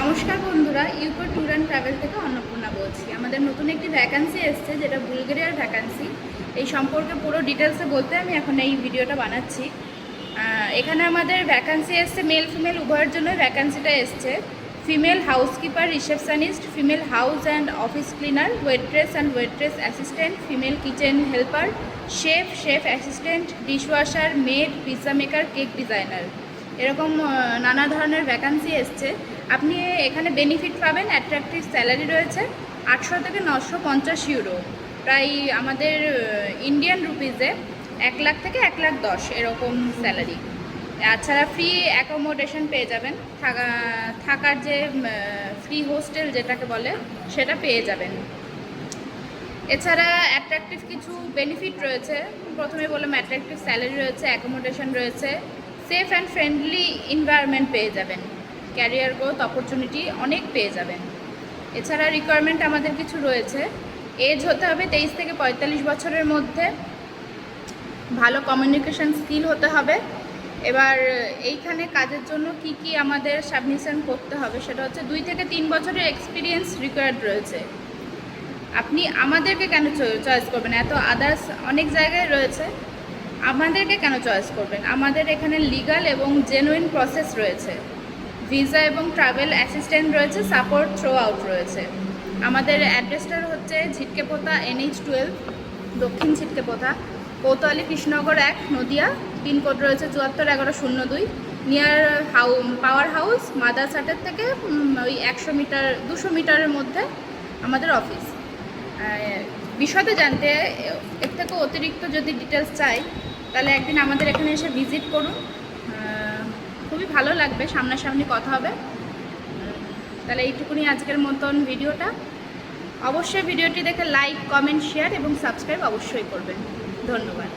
নমস্কার বন্ধুরা, UCO tour and travel থেকে অন্নপূর্ণা বলছি। আমাদের নতুন একটি ভ্যাকান্সি এসছে, যেটা বুলগেরিয়ার ভ্যাকান্সি। এই সম্পর্কে পুরো ডিটেলসে বলতে আমি এখন এই ভিডিওটা বানাচ্ছি। এখানে আমাদের ভ্যাকান্সি এসছে, মেল ফিমেল উভয়ের জন্য ভ্যাকান্সিটা এসছে। Female housekeeper, receptionist, female house and office cleaner, waitress and waitress assistant, female kitchen helper, chef assistant, dishwasher, made, pizza maker, cake designer, এরকম নানা ধরনের ভ্যাকান্সি এসছে। আপনি এখানে বেনিফিট পাবেন, অ্যাট্রাকটিভ স্যালারি রয়েছে 800 থেকে 950 ইউরো, প্রায় আমাদের ইন্ডিয়ান রুপিজে 1 লাখ থেকে 1,10,000 এরকম স্যালারি। তাছাড়া ফ্রি অ্যাকোমোডেশন পেয়ে যাবেন, থাকার যে ফ্রি হোস্টেল যেটাকে বলে সেটা পেয়ে যাবেন। এছাড়া অ্যাট্রাকটিভ কিছু বেনিফিট রয়েছে। প্রথমে বললাম অ্যাট্রাকটিভ স্যালারি রয়েছে, অ্যাকোমোডেশন রয়েছে, সেফ অ্যান্ড ফ্রেন্ডলি এনভায়রনমেন্ট পেয়ে যাবেন, ক্যারিয়ার গ্রোথ অপরচুনিটি অনেক পেয়ে যাবেন। এছাড়া রিকোয়ারমেন্ট আমাদের কিছু রয়েছে। এজ হতে হবে 23 থেকে 45 বছরের মধ্যে, ভালো কমিউনিকেশন স্কিল হতে হবে। এবার এইখানে কাজের জন্য কি আমাদের সাবমিশন করতে হবে সেটা হচ্ছে 2 থেকে 3 বছরের এক্সপিরিয়েন্স রিকোয়ার্ড রয়েছে। আপনি আমাদেরকে কেন চয়েস করবেন? এত আদার্স অনেক জায়গায় রয়েছে, আমাদেরকে কেন চয়েস করবেন? আমাদের এখানে লিগাল এবং জেনুইন প্রসেস রয়েছে, ভিসা এবং ট্রাভেল অ্যাসিস্ট্যান্ট রয়েছে, সাপোর্ট থ্রো আউট রয়েছে। আমাদের অ্যাড্রেসটা হচ্ছে ঝিটকেপোতা, NH12, দক্ষিণ ঝিটকেপোতা, কোতোয়ালি, কৃষ্ণনগর 1, নদিয়া। পিনকোড রয়েছে 741102, নিয়ার পাওয়ার হাউস মাদারসাটের থেকে ওই 200 মিটারের মধ্যে আমাদের অফিস। বিষয়টা জানতে এর থেকে অতিরিক্ত যদি ডিটেলস চাই, তাহলে একদিন আমাদের এখানে এসে ভিজিট করুন, খুবই ভালো লাগবে, সামনাসামনি কথা হবে। তাহলে এইটুকুনি আজকের মতন ভিডিওটা। অবশ্যই ভিডিওটি দেখে লাইক, কমেন্ট, শেয়ার এবং সাবস্ক্রাইব অবশ্যই করবেন। ধন্যবাদ।